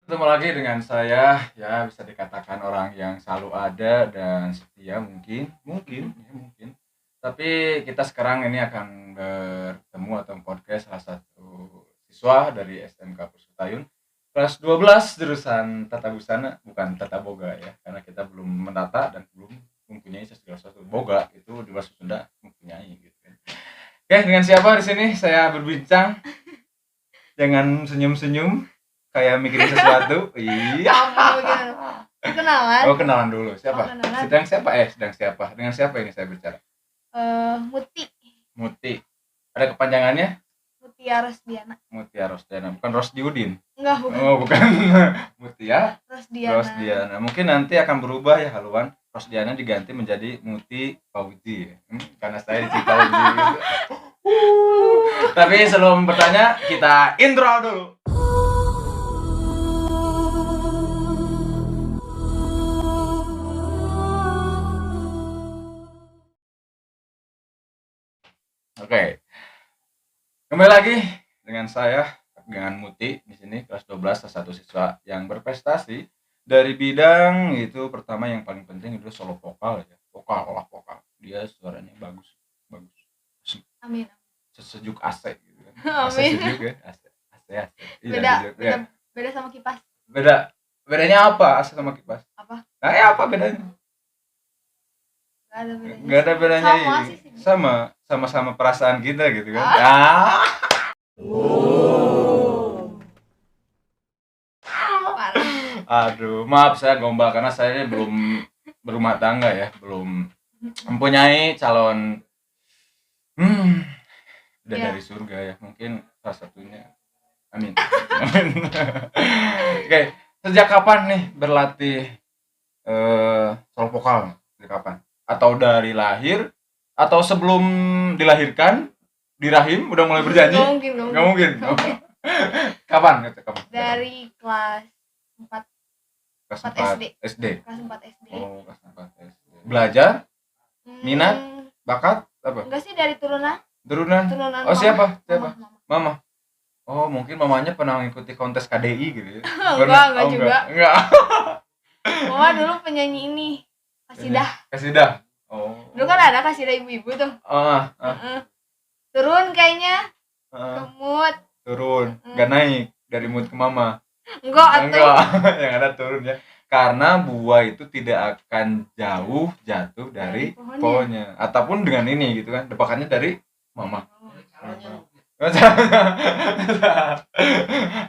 Ketemu lagi dengan saya, ya bisa dikatakan orang yang selalu ada dan setia mungkin, mungkin. Tapi kita sekarang ini akan bertemu atau podcast salah satu siswa dari SMK Pusutayun kelas 12 jurusan Tata Busana, bukan Tata Boga ya, karena kita belum menata dan belum mempunyai segala sesuatu. Boga itu di bahasa Sunda mempunyai gitu kan. Oke, dengan siapa di sini saya berbincang? Jangan senyum-senyum kayak mikirin sesuatu. Iya. Kenalan. Oh, kenalan dulu. Siapa? Kenalan. Sedang siapa? Sedang siapa? Dengan siapa ini saya bicara? Muti. Muti. Ada kepanjangannya? Mutia Rosdiana. Mutia Rosdiana. Bukan Rosdiudin. Enggak, bukan. Oh, bukan. Mutia Rosdiana. Mungkin nanti akan berubah ya haluan. Rosdiana diganti menjadi Muti Fauzi. Karena saya di Fauzi. Tapi sebelum bertanya, kita intro dulu. Oke. Kembali lagi dengan saya, dengan Muti di sini kelas 12, salah satu siswa yang berprestasi dari bidang itu. Pertama yang paling penting itu solo vokal ya. Vokal. Dia suaranya bagus. Amin. Sejuk AC gitu kan. AC Amin. sejuk ya, AC. Beda sama kipas. Bedanya apa AC sama kipas? Apa? Nah, ya apa bedanya? Gak ada bedanya. Sama sih. Sama perasaan kita gitu kan. Aduh, maaf saya gombal karena saya belum berumah tangga ya, belum mempunyai calon udah dari surga ya, mungkin salah satunya. Amin. Oke, sejak kapan nih berlatih solo vokal? Sejak kapan? Atau dari lahir? Atau sebelum dilahirkan di rahim udah mulai berjanji? Nggak mungkin. Kapan? Dari kelas 4 SD. Kelas 4 SD. Oh, kelas 4 SD. Belajar? Minat? Bakat? Apa? Enggak sih, dari turunan. Oh, siapa? Mama. Oh, mungkin mamanya pernah mengikuti kontes KDI gitu ya. Enggak juga. Enggak. Mama dulu penyanyi ini, Kasidah. Oh. Dulu kan ada Kasidah ibu-ibu tuh. Turun kayaknya. Ke mood. Turun. Enggak naik dari mood ke mama. Enggak. Yang ada turun ya. Karena buah itu tidak akan jauh jatuh dari pohonnya. Ataupun dengan ini gitu kan. Depakannya dari mama.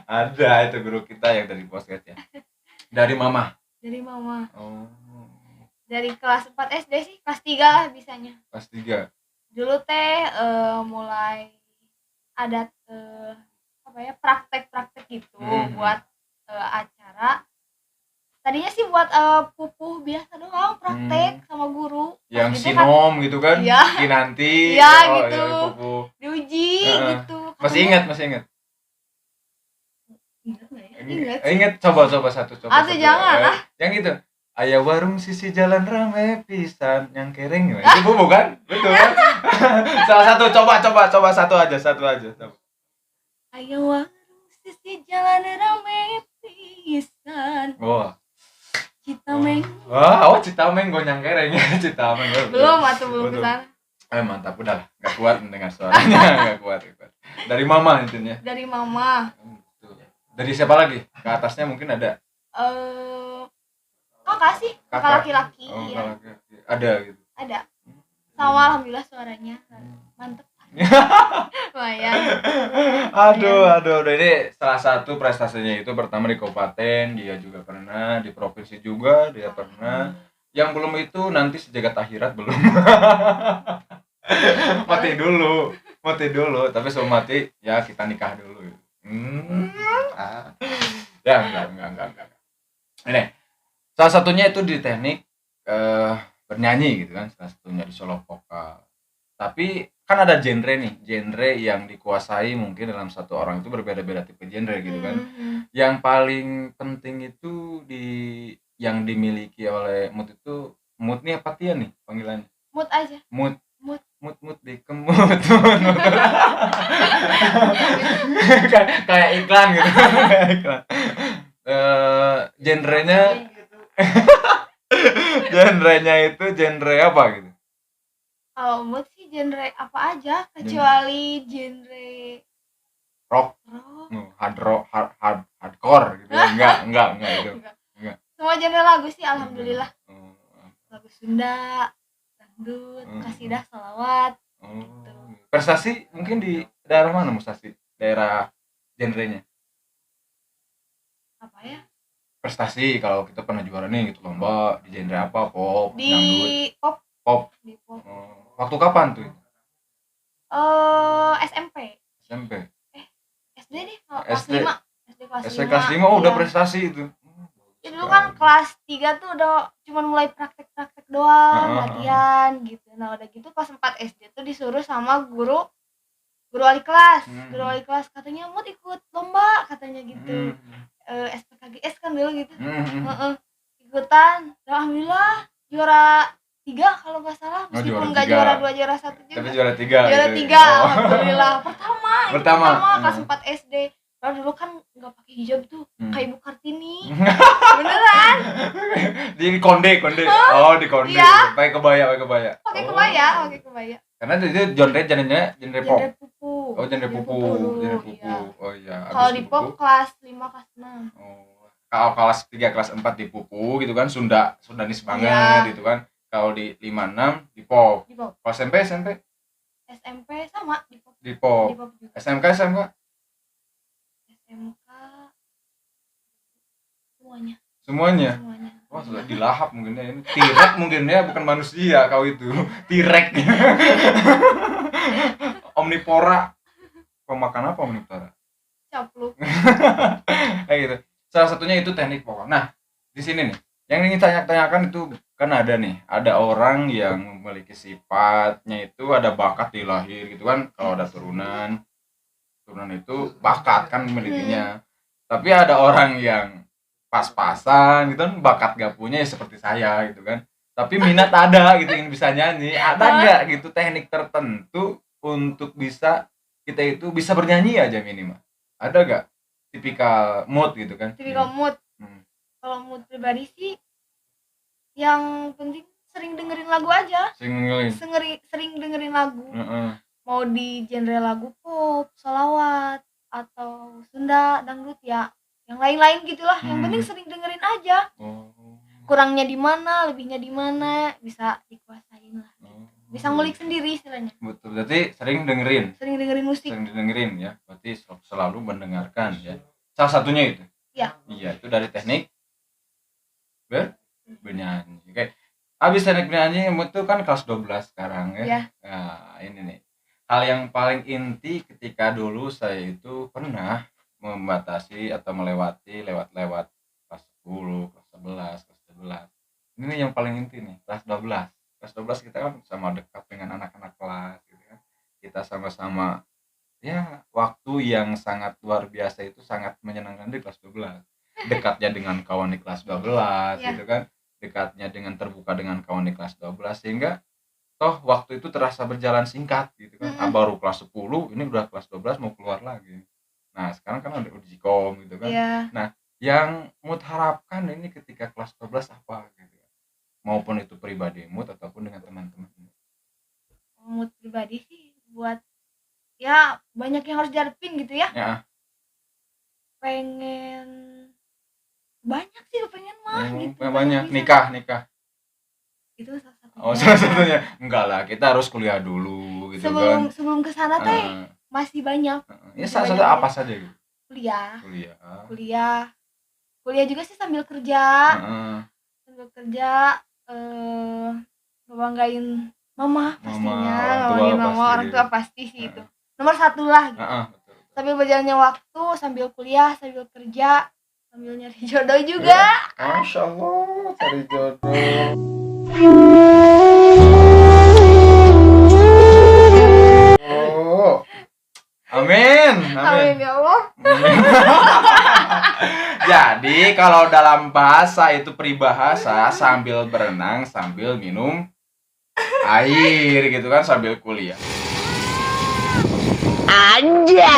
Ada itu guru kita yang dari podcast ya. Dari mama. Oh. Dari kelas 4 SD sih, kelas 3 lah bisanya. Kelas 3. Dulu teh mulai ada praktek gitu buat acara. Tadinya sih buat pupuh biasa doang, praktek sama guru. Yang sinom kan, gitu kan? Iya. Kinanti. Iya, gitu. Ya, pupuh. Diuji gitu. Masih ingat? Ingat. Coba satu. Jangan lah. Yang itu. Aya warung sisi jalan rame pisan yang kereng. Itu pupuh kan? Betul kan? Salah satu, coba satu aja. Aya warung sisi jalan rame pisan. Wah. Citameng. Citameng gonyang kereng ya. Citameng. Belum kesana. Mantap, udah gak kuat mendengar suaranya. Gak kuat. Dari mama intinya. Dari mama. Dari siapa lagi? Ke atasnya mungkin ada. Kakak sih, kakak laki-laki. Oh, ya. Laki-laki. Ada gitu. Ada. Sama alhamdulillah suaranya mantep. Lumayan. Aduh, ini salah satu prestasinya itu pertama di kabupaten, dia juga pernah di provinsi juga, dia pernah. Yang belum itu nanti sejagat akhirat belum. mati dulu, tapi sebelum mati ya kita nikah dulu. Ya enggak. Ini salah satunya itu di teknik bernyanyi gitu kan, salah satunya di solo vokal. Tapi kan ada genre yang dikuasai mungkin dalam satu orang itu berbeda-beda tipe genre gitu kan. Yang paling penting itu yang dimiliki oleh Mut itu, Mut nih apa Tia nih panggilannya? Mut aja. Mut di kemut. Kayak iklan gitu. genrenya genrenya itu genre apa gitu? Kalau mood sih genre apa aja kecuali genre Rock, hardcore gitu ya. Enggak itu. Enggak. Semua genre lagu sih alhamdulillah. Oh, Lagu Sunda, dangdut, kasidah, salawat gitu. Prestasi mungkin di daerah mana Mustasi? Daerah genrenya. Apa ya? Prestasi kalau kita pernah juara nih gitu lomba di genre apa? Pop, Di dangdut. pop. Di pop. Waktu kapan tuh? SMP. SD deh, kelas 5. SD kelas 5 udah prestasi itu. Ya dulu kan kelas 3 tuh udah cuman mulai praktek-praktek doang, latihan gitu. Nah, udah gitu pas 4 SD tuh disuruh sama guru wali kelas. Guru wali kelas katanya mau ikut lomba katanya gitu. SPKGS kan dulu gitu. Ikutan. Alhamdulillah juara 3 kalau nggak salah, meskipun nggak juara 2 juara 1 juga. Tapi juara 3 Juara gitu. 3 alhamdulillah. Pertama kelas 4 SD. Kalau dulu kan nggak pakai hijab tuh, kayak Ibu Kartini. Beneran. Di konde. Oh, di konde. Iya. Pakai kebaya. Pakai kebaya. Karena itu genre pop. Genre pupu. Oh, genre pupu. Iya. Oh iya. Kalau di pop kelas 5 kelas 6. Oh. Kalau kelas 3 kelas 4 di pupu gitu kan, Sundanis banget gitu kan. Kalau di 5 6 di pop. Kalau SMP sama di pop. juga. SMK semuanya. Wah, sudah dilahap mungkin ya ini. Tirek mungkin ya, bukan manusia kau itu. Tirek. Omnivora. Pemakan apa omnivora? Capluk. Kayak gitu. Salah satunya itu teknik pokok. Nah, di sini nih, yang ingin tanyakan itu kan ada orang yang memiliki sifatnya itu ada bakat di lahir gitu kan. Kalau ada turunan itu bakat kan memilikinya. Tapi ada orang yang pas-pasan gitu kan, bakat gak punya ya seperti saya gitu kan, tapi minat ada gitu, yang bisa nyanyi. Ada nggak gitu teknik tertentu untuk bisa kita itu bisa bernyanyi aja minimal? Ada gak tipikal mood gitu kan? Mood. Kalau mood pribadi sih yang penting sering dengerin lagu aja. Sering dengerin lagu. Mau di genre lagu pop, salawat atau Sunda, dangdut ya, yang lain-lain gitulah. Yang penting sering dengerin aja. Kurangnya di mana, lebihnya di mana, bisa dikuasain lah. Bisa ngulik sendiri istilahnya. Betul, berarti sering dengerin musik. Sering dengerin ya, berarti selalu mendengarkan ya. Salah satunya itu. Iya, itu dari teknik bernyanyi. Oke. Habis teknik bernyanyi itu kan kelas 12 sekarang ya. Nah, ini nih. Hal yang paling inti ketika dulu saya itu pernah membatasi atau melewati lewat kelas 10, kelas 11, kelas 12. Ini yang paling inti nih, kelas 12. Kelas 12 kita kan sama dekat dengan anak-anak kelas gitu kan. Kita sama-sama ya, waktu yang sangat luar biasa itu sangat menyenangkan di kelas 12. Dekatnya dengan kawan di kelas 12 gitu kan. Dekatnya dengan terbuka dengan kawan di kelas 12 sehingga toh waktu itu terasa berjalan singkat gitu kan. Baru kelas 10 ini udah kelas 12 mau keluar lagi. Nah, sekarang kan ada uji kom gitu kan. Nah, yang mood harapkan ini ketika kelas 12 apa gitu ya. Maupun itu pribadi mood ataupun dengan teman-teman. Mood pribadi sih buat ya banyak yang harus diharapin gitu ya. Pengen banyak sih pengen mah gitu. Banyak nikah. Itu salah satunya. Oh, salah satunya. Enggak lah, kita harus kuliah dulu gitu kan. Sebelum ke sana teh masih banyak. Ya salah satu apa saja gitu. Kuliah juga sih sambil kerja. Ngebanggain mama pastinya. Orang tua pasti sih itu. Nomor 1 lah gitu. Betul. Sambil berjalannya waktu, sambil kuliah, sambil kerja, sambil nyari jodoh juga. Masya Allah, cari jodoh. Amin ya Allah. Jadi kalau dalam bahasa itu peribahasa sambil berenang sambil minum air gitu kan, sambil kuliah. Aja.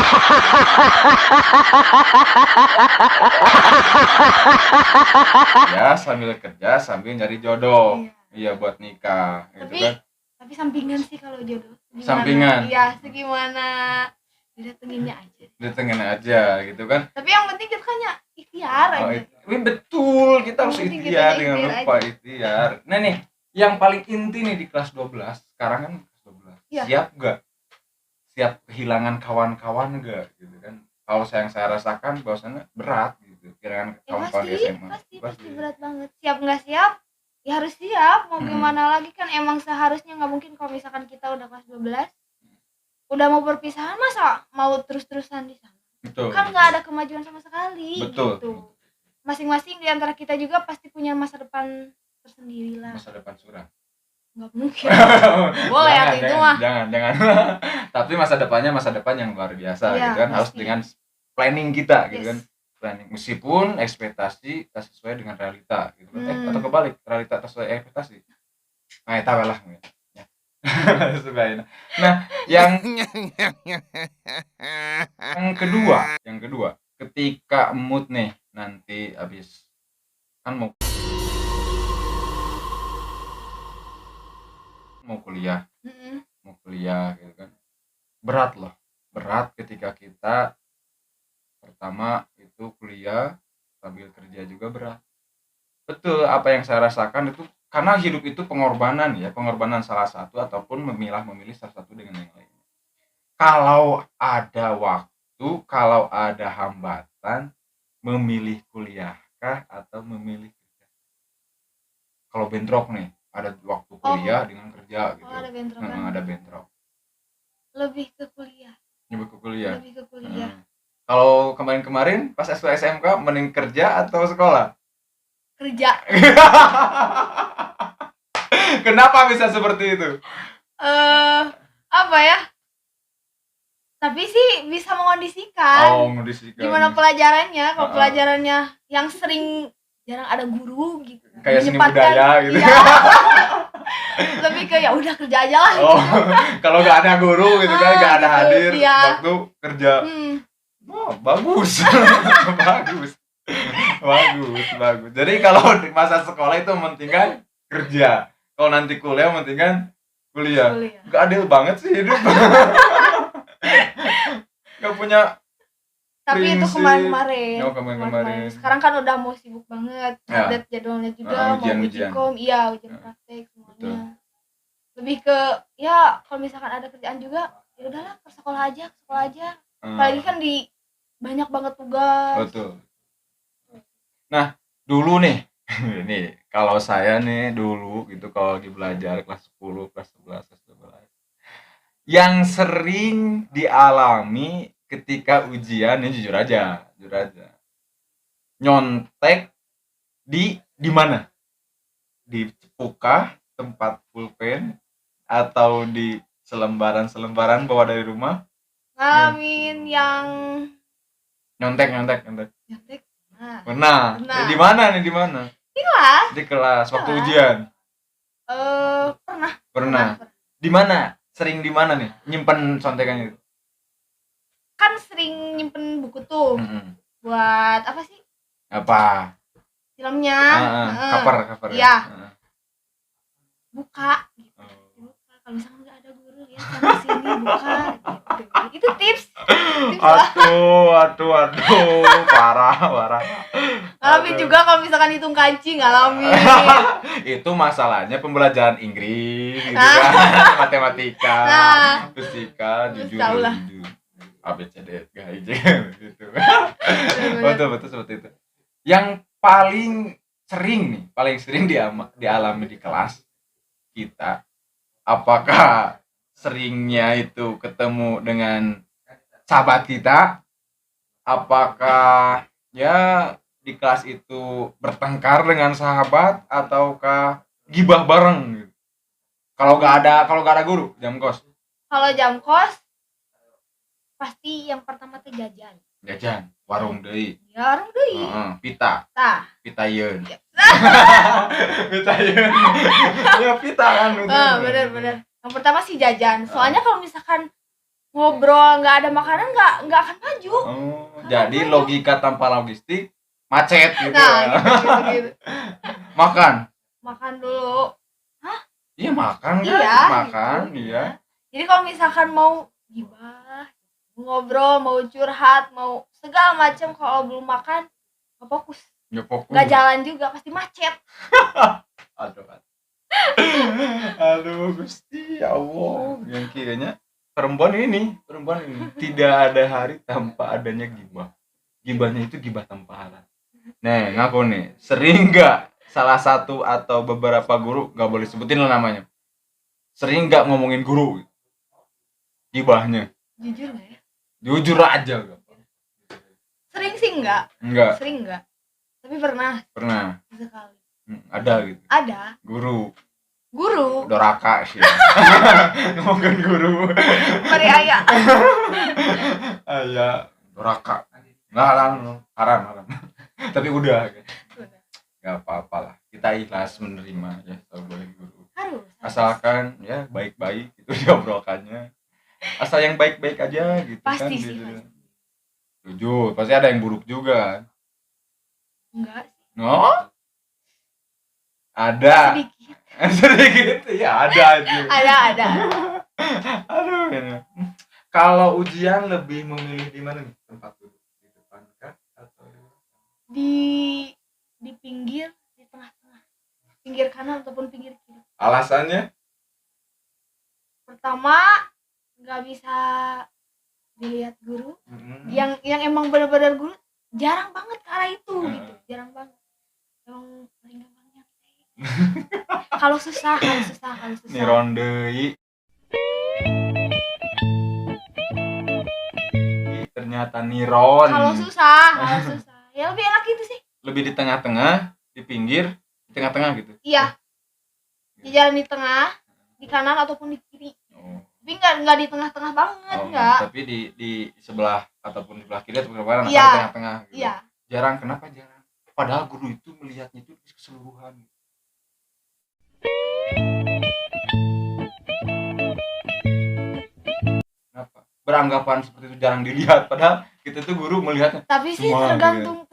Ya sambil kerja sambil nyari jodoh. Iya buat nikah tapi, gitu kan. Tapi sampingan sih kalau jodoh. Gimana? Sampingan. Iya, segimana didatenginnya aja. Datengin aja gitu kan. Tapi yang penting kita kan ya ikhtiar aja. Betul, kita harus ikhtiar, jangan lupa ikhtiar. Nah nih, yang paling inti nih di kelas 12, sekarang kan kelas 12. Ya. Siap gak? Siap kehilangan kawan-kawan gak gitu kan? Kalau yang saya rasakan bahwasannya berat gitu, kehilangan kawan-kawan di SMA. Pasti berat banget. Siap nggak siap? Ya harus siap, mau gimana lagi kan emang seharusnya nggak mungkin kalau misalkan kita udah kelas 12 udah mau perpisahan masa mau terus-terusan di sana. Betul. Kan nggak ada kemajuan sama sekali. Betul. Gitu. Masing-masing di antara kita juga pasti punya masa depan tersendiri lah. Masa depan suram. Nggak mungkin. Boleh ya itu mah. Jangan. Tapi masa depan yang luar biasa gitu kan, harus dengan planning kita gitu kan. Planning meskipun ekspektasi tak sesuai dengan realita gitu kan. Atau kebalik, realita tak sesuai ekspektasi. Nah, eta lah ya. Nah, yang kedua, ketika mood nih nanti habis kan mau kuliah. Mau kuliah gitu kan. Berat ketika kita pertama itu kuliah sambil kerja juga berat. Betul apa yang saya rasakan itu karena hidup itu pengorbanan salah satu ataupun memilih salah satu dengan yang lain. Kalau ada waktu, kalau ada hambatan, memilih kuliahkah atau memilih kerja? Kalau bentrok nih, ada waktu kuliah dengan kerja gitu. Ada bentrok. Lebih ke kuliah. Kalau kemarin pas SMK mending kerja atau sekolah? Kerja. Kenapa bisa seperti itu? Apa ya? Tapi sih bisa mengondisikan. Gimana pelajarannya? Kalau pelajarannya yang sering jarang ada guru gitu. Kayak seni budaya gitu. Iya. Lebih ke ya udah kerja aja lah. Kalau nggak ada guru gitu kan, nggak ada hadir waktu kerja. Bagus. bagus. Jadi kalau di masa sekolah itu mementingkan kerja. Kalau nanti kuliah mementingkan kuliah. Gak adil banget sih hidup. Gak punya tapi prinsip. Itu kemarin. Sekarang kan udah mau sibuk banget. Update jadwalnya juga, mau ujikom, ujian praktek semuanya. Betul. Lebih ke ya kalau misalkan ada kerjaan juga ya udahlah ke sekolah aja. Apalagi kan di banyak banget tugas. Betul. Nah, dulu nih kalau saya nih dulu gitu kalau lagi belajar kelas 10, kelas 11, kelas 12. Yang sering dialami ketika ujian, ini jujur aja. Nyontek di mana? Di cepukah tempat pulpen atau di selembaran bawa dari rumah? Ngalamin yang nyontek. Pernah. Di mana? Di kelas waktu ujian. Pernah. Di mana? Sering di mana nih? Nyimpen contekannya itu? Kan sering nyimpen buku tuh. Buat apa sih? Apa? Filmnya. Cover. Iya. Buka gitu. Kalau misalnya nggak ada guru ya sama sini buka gitu. Itu tips. Aduh, parah. Ngalamin juga kalau misalkan hitung kancing, ngalamin. Itu masalahnya pembelajaran Inggris gitu kan, matematika, fisika, jujur. ABCD GHIJ gitu. Betul seperti itu. Yang paling sering dialami di kelas kita, apakah seringnya itu ketemu dengan sahabat kita, apakah ya di kelas itu bertengkar dengan sahabat ataukah gibah bareng gitu. Kalau nggak ada guru jam kos. Kalau jam kos pasti yang pertama tuh jajan warung deui. Ya warung deui. Pita. Pita yeun. Pita yeun. Ya pita kan. Bener. Yang pertama sih jajan. Soalnya kalau misalkan ngobrol nggak ada makanan nggak akan maju. Jadi maju. Logika tanpa logistik macet gitu. Nah, gitu. Makan dulu. Iya makan kan? Iya, makan gitu. Iya. Jadi kalau misalkan mau gibah, ngobrol, mau curhat, mau segala macam, kalau belum makan nggak fokus. Nggak jalan juga, pasti macet. Aduh Gusti ya Allah, yang kiranya perempuan ini tidak ada hari tanpa adanya gibah. Gibahnya itu gibah tanpa halal. Nih ngaku nih, sering nggak salah satu atau beberapa guru, nggak boleh sebutin lah namanya, sering nggak ngomongin guru gibahnya? Jujur nggak ya? Jujur aja. Sering sih enggak. Sering enggak, tapi pernah sekali. Ada gitu. Ada. Guru doraka sih. Ngomongin guru mari ayah doraka nggak haram tapi udah nggak apa-apa lah, kita ikhlas menerima ya sebagai guru. Harus. Asalkan ya baik-baik itu diobrolkannya, asal yang baik-baik aja gitu. Pasti kan sih, gitu. Jujur pasti ada yang buruk juga. Enggak sih. No? Ada sedikit ya, ada aja. ada. Aduh ya. Kalau ujian lebih memilih di mana nih tempat duduk, di depan kah atau di pinggir, di tengah-tengah, pinggir kanan ataupun pinggir kiri? Alasannya? Pertama, nggak bisa dilihat guru. Yang emang benar-benar guru jarang banget ke arah itu gitu, jarang banget. Emang paling gampangnya kalau susah. Niron deui. Ternyata niron. Kalau susah. Ya lebih enak itu sih. Lebih di tengah-tengah, di pinggir, di tengah-tengah gitu. Iya. Di jalan di tengah, di kanan ataupun di kiri. Tapi enggak di tengah-tengah banget, enggak. Tapi di sebelah ataupun di sebelah kiri atau sebelah kanan, di tengah-tengah gitu. Iya. Jarang, kenapa jarang? Padahal guru itu melihatnya itu keseluruhan. Kenapa? Beranggapan seperti itu jarang dilihat, padahal kita tuh guru melihatnya. Tapi sih tergantung guru.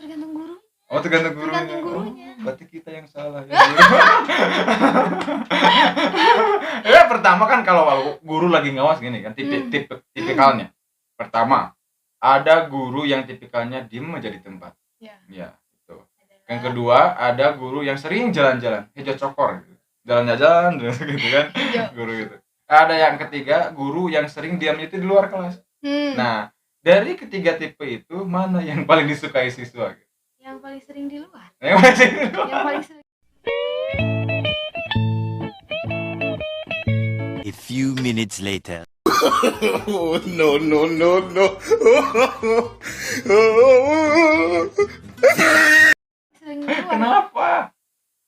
Tergantung gurunya. Tergantung gurunya. Berarti kita yang salah ya. Ya pertama kan kalau guru lagi ngawas gini kan, tipikalnya. Pertama, ada guru yang tipikalnya diem aja di tempat. Ya, itu. Yang kedua, ada guru yang sering jalan-jalan, hijau cokor gitu. Jalan-jalan gitu kan. Guru itu. Ada yang ketiga, guru yang sering diamnya itu di luar kelas. Nah, dari ketiga tipe itu mana yang paling disukai siswa? Yang paling sering di luar. Yang paling sering. A few minutes later. No. Sering di luar. Kenapa?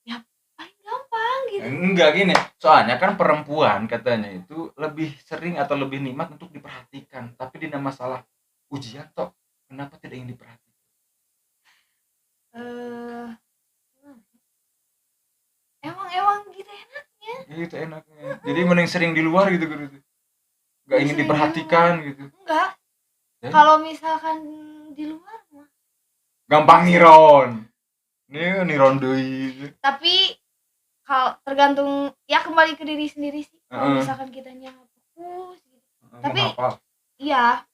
Ya paling gampang gitu. Enggak gini, soalnya kan perempuan katanya itu lebih sering atau lebih nikmat untuk diperhatikan, tapi di masalah ujian toh kenapa tidak ingin diperhatikan? Emang gitu enaknya. Gitu enaknya. Jadi mending sering di luar gitu. Gak ingin diperhatikan gitu. Enggak. Kalau misalkan di luar mah gampang niron. Niron deui. Tapi kalau tergantung ya kembali ke diri sendiri sih. Kalau misalkan kitanya fokus gitu. Tapi iya.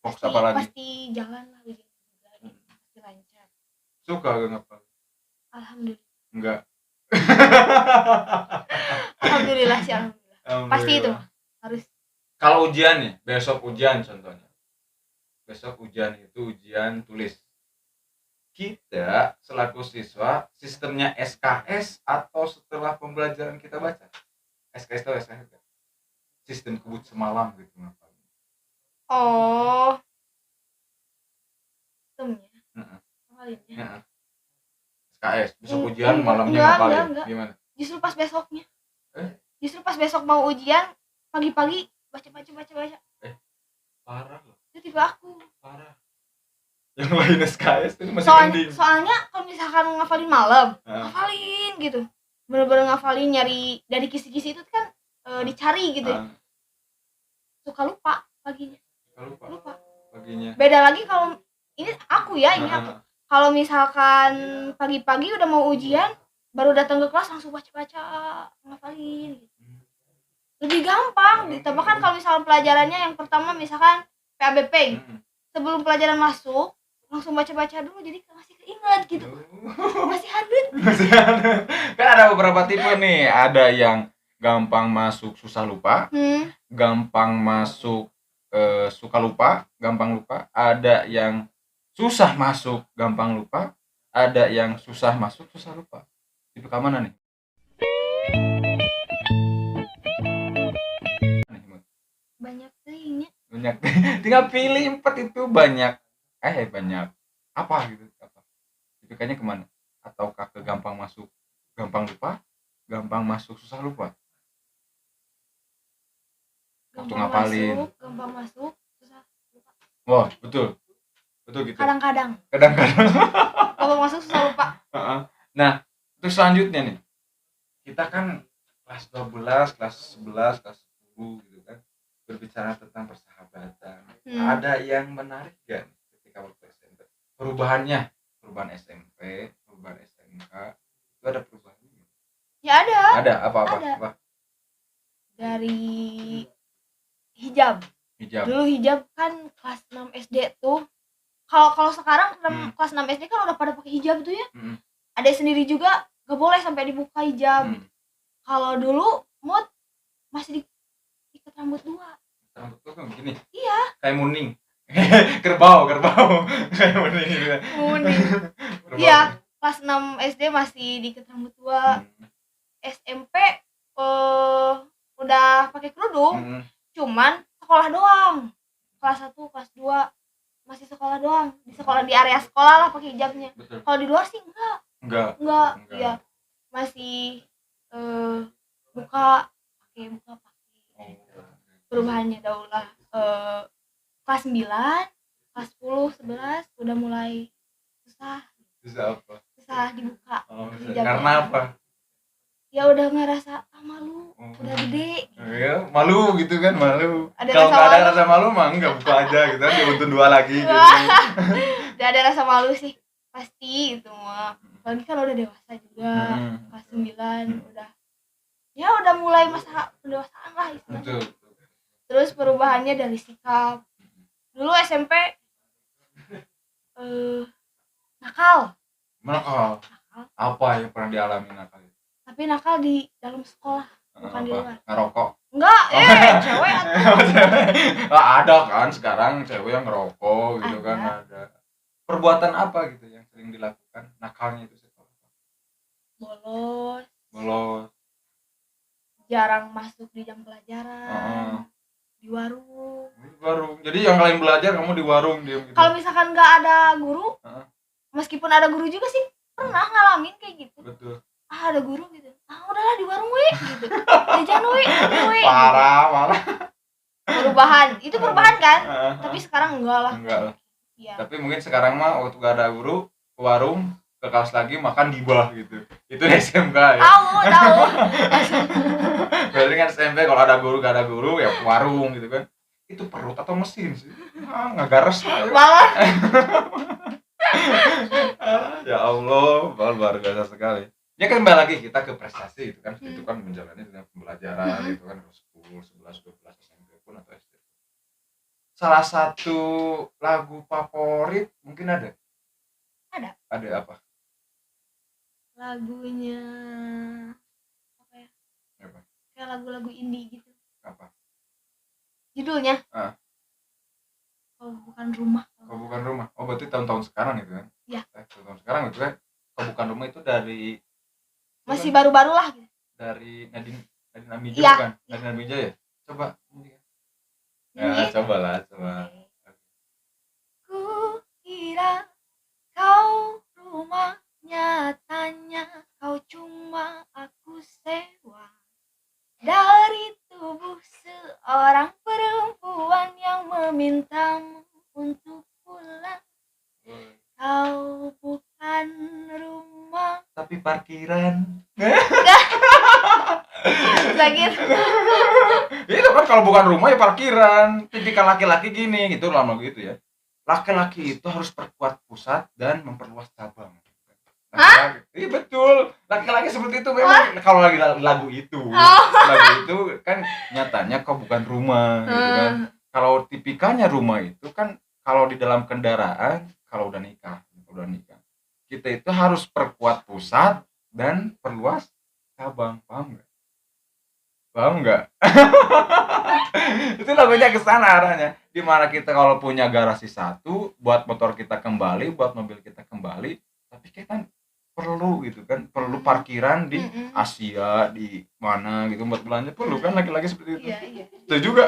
Fokus apa lagi? Pasti jalan lah gitu. Pasti lancar. Suka gak ngapal? Alhamdulillah. Enggak. Alhamdulillah sih, alhamdulillah. Pasti itu harus. Kalau ujian nih, besok ujian contohnya. Besok ujian itu ujian tulis. Kita selaku siswa sistemnya SKS atau setelah pembelajaran kita baca? SKS itu SKS. Sistem kebut semalam gitu ngapal. Oh. Sistemnya. Ngapalinnya. SKS, besok ujian malamnya ngapalin. Gimana? Justru pas besoknya. Justru pas besok mau ujian, pagi-pagi baca. Parah loh. Itu tipe aku. Parah. Yang lain SKS itu masih mending. Soalnya kalau misalkan ngafalin malam, ngafalin gitu. Bener-bener ngafalin, nyari dari kisi-kisi itu kan dicari gitu. Suka lupa. paginya. Lupa paginya. Beda lagi kalau ini aku kalau misalkan pagi-pagi udah mau ujian baru datang ke kelas langsung baca-baca ngafalin gitu. Lebih gampang ditambahkan kalau misalkan pelajarannya yang pertama misalkan PABP sebelum pelajaran masuk langsung baca-baca dulu jadi masih keinget gitu. Masih hadut. Kan ada beberapa tipe nih, ada yang gampang masuk susah lupa, gampang masuk suka lupa, gampang lupa, ada yang susah masuk gampang lupa, ada yang susah masuk susah lupa. Tipe ke mana nih? Banyak tingnya. Banyak. Tinggal pilih 4 itu banyak. Banyak apa gitu apa? Itu kayaknya kemana? Ataukah ke gampang masuk gampang lupa, gampang masuk susah lupa? Waktu ngapalin. Gampang masuk susah lupa. Wah, betul gitu. Kadang-kadang. Gampang masuk susah lupa. Nah, terus selanjutnya nih. Kita kan kelas 12, kelas 11, kelas 10 gitu kan. Berbicara tentang persahabatan. Ada yang menarik gak ketika waktu SMP? Perubahan SMP, perubahan SMK, itu ada perubahannya? Ya ada. Ada apa? Dari hijab. Dulu hijab kan kelas 6 SD tuh. Kalau sekarang kelas 6 SD kan udah pada pakai hijab tuh ya. Ada sendiri juga gak boleh sampai dibuka hijab. Kalau dulu Mut masih diikat rambut 2. Rambut tuh kan begini. Iya. Kayak muning. kerbau. Kayak muning gitu. Muning. Iya, kelas 6 SD masih diikat rambut 2. SMP udah pakai kerudung. Cuman sekolah doang. Kelas 1, kelas 2 masih sekolah doang. Di sekolah di area sekolah lah pakai hijabnya. Kalau di luar sih enggak. Iya. Masih buka pakai. Perubahannya daulah kelas 9, kelas 10, 11 udah mulai susah apa? Susah dibuka. Karena apa? Ya udah ngerasa malu, udah gede. Ya, malu gitu kan, malu. Ada kalau nggak ada malu. rasa malu mah enggak buka aja gitu kan, diuntun 2 lagi gitu. Udah ada rasa malu sih pasti itu mah. Apalagi kan udah dewasa juga. Kelas 9 udah mulai masa pendewasaan lah istilahnya. Terus perubahannya dari sikap. Dulu SMP nakal. Apa yang pernah dialami nakal? Tapi nakal di dalam sekolah, bukan di luar. Ngerokok? Enggak, cewek atau ada kan sekarang cewek yang ngerokok gitu kan, ada. Perbuatan apa gitu yang sering dilakukan nakalnya itu sekolah? Bolos. Jarang masuk di jam pelajaran. Di warung. Jadi yang lain belajar kamu di warung diam gitu. Kalau misalkan nggak ada guru, meskipun ada guru juga sih pernah ngalamin kayak gitu. Betul. Ada guru gitu. Udahlah di warung gitu. Jajan Parah. Perubahan. Itu perubahan kan? Tapi sekarang enggak lah. Iya. Tapi mungkin sekarang mah waktu gak ada guru ke warung, ke kelas lagi makan di bawah gitu. Itu di SMK ya. Tahu. Berarti kan SMP kalau ada guru gak ada guru ya ke warung gitu kan. Itu perut atau mesin sih? Ngagares lah. Malah. Ya Allah, luar biasa sekali. Ya kan kembali lagi kita ke prestasi itu kan. Itu kan menjalani dengan pembelajaran itu kan 10, 11, 12 SMP pun atau SD. Salah satu lagu favorit mungkin ada? Ada apa? Lagunya apa ya? Kayak lagu-lagu indie gitu. Apa? Judulnya? Kau Bukan Rumah. Oh, berarti tahun-tahun sekarang itu kan? Iya. Tahun sekarang itu kan. Kau Bukan Rumah itu dari masih baru-baru lah gitu. Dari Nadine Amija ya. Bukan? Nadine Amija ya? Coba. Ya, coba. Ku kira kau rumah, nyatanya kau cuma aku sewa dari tubuh seorang perempuan yang memintamu untuk pulang. Kau bukan rumah tapi parkiran. Sakit. Itu kan kalau bukan rumah ya parkiran. Tipikal laki-laki gini gitu lama gitu ya. Laki-laki itu harus perkuat pusat dan memperluas cabang. Iya betul. Laki-laki seperti itu memang. Kalau lagi lagu itu kan nyatanya kok bukan rumah gitu kan. Kalau tipikalnya rumah itu kan kalau di dalam kendaraan, kalau udah nikah, kita itu harus perkuat pusat dan perluas cabang. Paham nggak? Itu lagunya ke sana arahnya. Dimana kita kalau punya garasi satu buat motor kita kembali, buat mobil kita kembali, tapi kita perlu gitu kan, perlu parkiran di Asia, di mana gitu buat belanja, perlu kan laki-laki seperti itu. Iya. Setuju juga?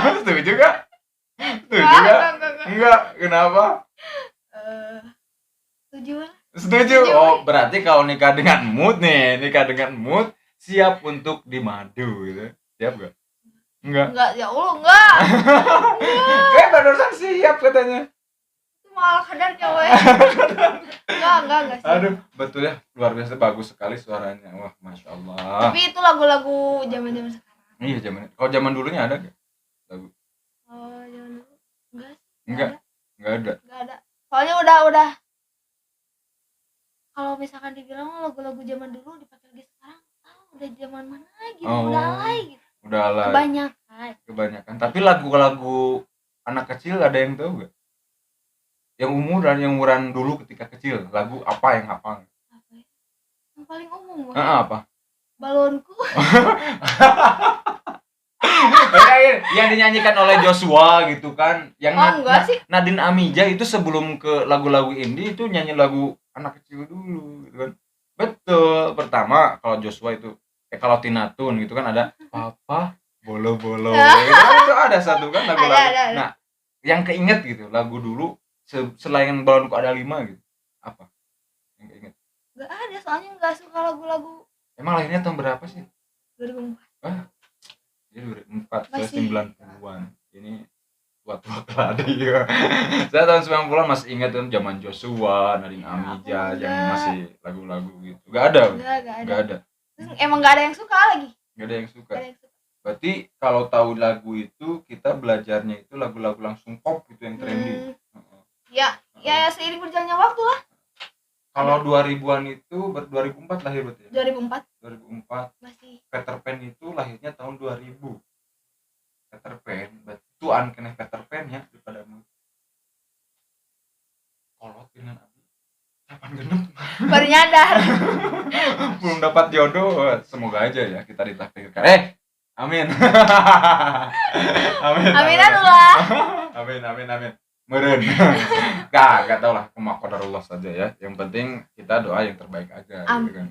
Setuju juga? Enggak, kenapa? Setuju. Oh, berarti kalau nikah dengan mood, siap untuk dimadu gitu. Siap gak? Enggak, ya Allah, enggak. Kayak barusan siap katanya. Malah kadar cewek. Enggak sih. Aduh, betul ya, luar biasa bagus sekali suaranya. Wah, Masya Allah. Tapi itu lagu-lagu zaman-zaman sekarang. Iya, kalau zaman dulunya ada gak lagu? Oh, zaman dulu Enggak ada. Soalnya udah kalau misalkan dibilang lagu-lagu zaman dulu dipakai lagi sekarang, udah zaman mana gitu, udah alay gitu. Udah alay. Kebanyakan. Tapi lagu-lagu anak kecil ada yang tahu gak? Yang umuran dulu ketika kecil, lagu apa yang hafal? Apa ya? Yang paling umum apa? Balonku. Yang dinyanyikan oleh Joshua gitu kan. Yang enggak sih. Nadine Amija itu sebelum ke lagu-lagu indie itu nyanyi lagu anak kecil dulu gitu kan. Betul. Pertama kalau Joshua itu kalau Tina Tun gitu kan ada Papa Bolo-bolo. Itu ada satu kan lagu-lagu. Ada. Nah, yang keinget gitu lagu dulu selain Balonku ada 5 gitu. Apa? Yang keinget? Enggak ada, soalnya enggak suka lagu-lagu. Emang lahirnya tahun berapa sih? 2004. Jadi 2004, saya 90-an. Ini tua-tua keladi ya. Saya tahun 90-an masih ingat kan zaman Joshua, Nadine Amija yang masih lagu-lagu gitu. Enggak ada. Terus emang enggak ada yang suka lagi. Enggak ada yang suka. Berarti kalau tahu lagu itu kita belajarnya itu lagu-lagu langsung pop gitu yang trendy. Ya seiring berjalannya waktu lah. Kalau 2000-an itu 2004 lahir berarti ya? 2004. Masih. Peter Pan itu lahirnya tahun 2000. Peter Pan, betuan kena Peter Pan ya daripada kolot dengan Abi. Kapan genep? Baru nyadar. Belum dapat jodoh, semoga aja ya kita ditakdirkan. Amin. Amin. Meren. Gak tau lah, qadarullah saja ya. Yang penting kita doa yang terbaik aja gitu kan.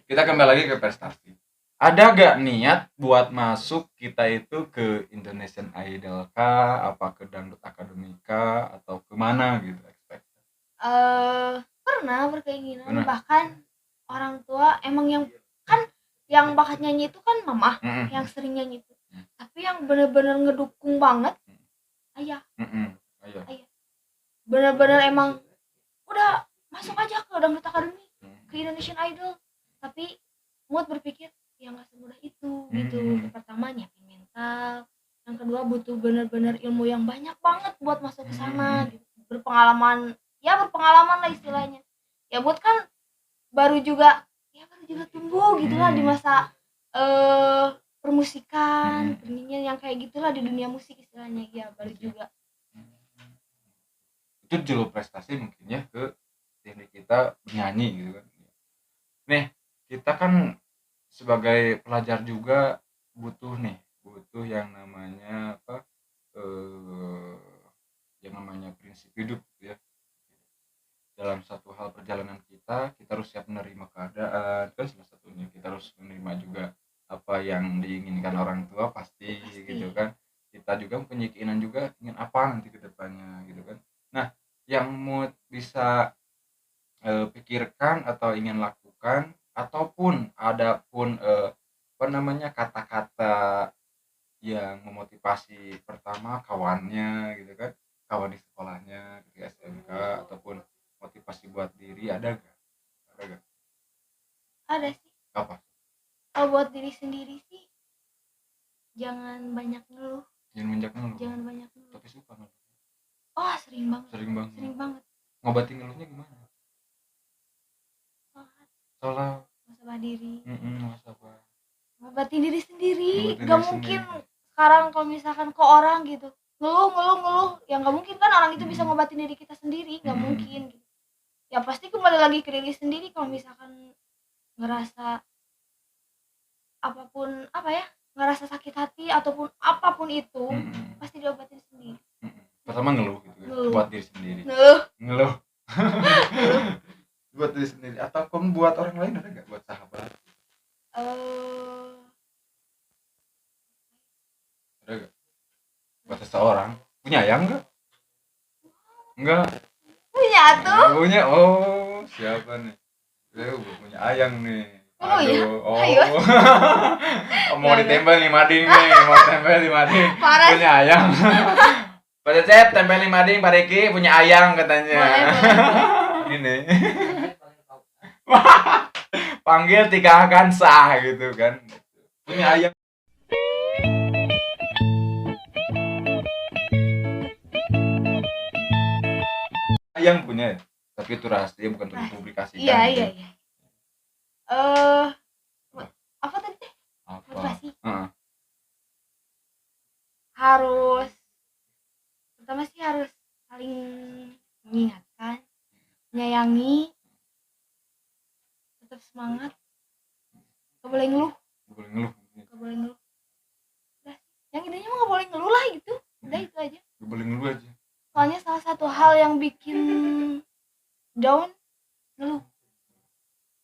Kita kembali lagi ke prestasi. Ada gak niat buat masuk kita itu ke Indonesian Idol kah, apa ke Dangdut Academy kah, atau kemana gitu? Pernah berkeinginan. Bahkan orang tua emang yang bakat nyanyi itu kan mama, yang sering nyanyi itu. Tapi yang bener-bener ngedukung banget ayah. Bener-bener emang udah masuk aja ke Dangdut Academy, ke Indonesian Idol. Tapi Mood berpikir ya nggak semudah itu gitu. Yang pertama nyiapin mental, yang kedua butuh bener-bener ilmu yang banyak banget buat masuk ke sana gitu. Berpengalaman lah istilahnya. Ya Mood kan baru juga tumbuh gitulah di masa permusikan, penyanyian yang kayak gitulah di dunia musik istilahnya. Ya baru juga itu jauh prestasi mungkin ya ke teknik kita bernyanyi gitu kan. Nih kita kan sebagai pelajar juga butuh yang namanya yang namanya prinsip hidup gitu ya. Dalam satu hal perjalanan kita harus siap menerima keadaan kan, salah satunya kita harus menerima juga apa yang diinginkan orang tua pasti. Gitu kan. Kita juga punya keinginan juga ingin apa nanti ke depannya gitu kan. Nah, yang Mood bisa pikirkan atau ingin lakukan ataupun ada pun kata-kata yang memotivasi pertama kawannya gitu kan, kawan di sekolahnya di SMK ataupun motivasi buat diri ada gak? Ada sih. Apa? Kalau buat diri sendiri sih jangan banyak ngeluh. Jangan banyak ngeluh. Tapi suka ngeluh. Oh, sering banget. Sering banget. Banget. Ngobatin ngeluhnya gimana? Sholat. Muhasabah diri. Muhasabah. Ngobatin diri sendiri. Gak mungkin sekarang kalau misalkan ke orang gitu ngeluh, ya nggak mungkin kan orang itu bisa ngobatin diri kita sendiri, nggak mungkin gitu. Ya pasti kembali lagi ke diri sendiri. Kalau misalkan ngerasa apapun ngerasa sakit hati ataupun apapun itu pasti diobatin sendiri. Pertama ngeluh gitu ya, buat diri sendiri. Ngeluh. Buat diri sendiri atau kamu buat orang lain, ada nggak buat sahabat? Ada nggak? Buat seseorang punya ayang nggak? Enggak. Punya tuh. Punya. Oh, siapa nih? Saya punya ayang nih. Aduh. Ayo. Mau ditempel nih mading nih, punya ayang. Pak Cecep tempel nih mading, Pak Riki punya ayang katanya. Boleh. Ini. Panggil tikahkan sah gitu kan. Punya ayang. Ayang punya, tapi itu rahasia, bukan untuk dipublikasikan. Iya. Apa tadi? Motivasi. Harus pertama sih harus saling mengingatkan, menyayangi, tetap semangat, gak boleh ngeluh. Udah, yang intinya mah gak boleh ngeluh lah gitu. Udah itu aja. Gak boleh ngeluh aja. Soalnya salah satu hal yang bikin down ngeluh.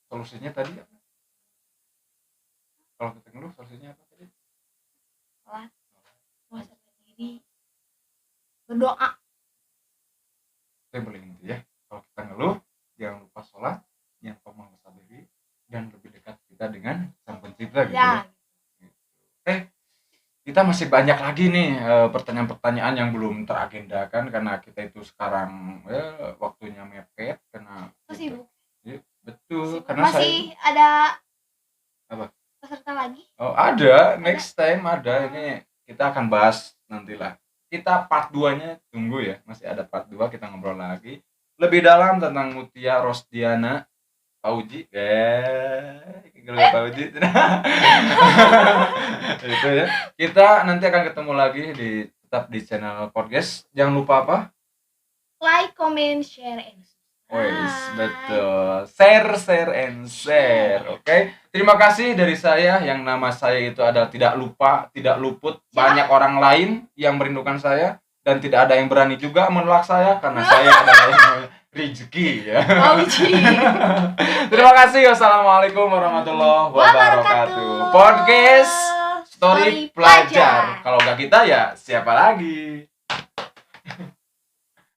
Solusinya tadi apa? Kalau kita ngeluh solusinya apa tadi? Sholat, muhasabah diri, berdoa. Itu yang paling inti ya. Kalau kita ngeluh, jangan lupa sholat, jangan lupa muhasabah diri, dan lebih dekat kita dengan Sang Pencipta gitu ya. Kita masih banyak lagi nih pertanyaan-pertanyaan yang belum teragendakan karena kita itu sekarang waktunya mepet karena sibuk. Ya, betul. Karena masih ada apa? Peserta lagi? Oh, ada. Next time ada. Ini kita akan bahas nantilah. Kita part 2-nya tunggu ya. Masih ada part 2, kita ngobrol lagi lebih dalam tentang Mutia Rosdiana Fauji. Fauji. Itu ya. Kita nanti akan ketemu lagi tetap di channel podcast. Jangan lupa apa? Like, comment, share, and betul. Share and share. Oke. Terima kasih dari saya yang nama saya itu adalah tidak luput. Banyak orang lain yang merindukan saya dan tidak ada yang berani juga menolak saya karena saya adalah yang rezeki ya. Terima kasih. Wassalamualaikum warahmatullahi wabarakatuh. Podcast Story Pelajar. Kalau nggak kita ya siapa lagi?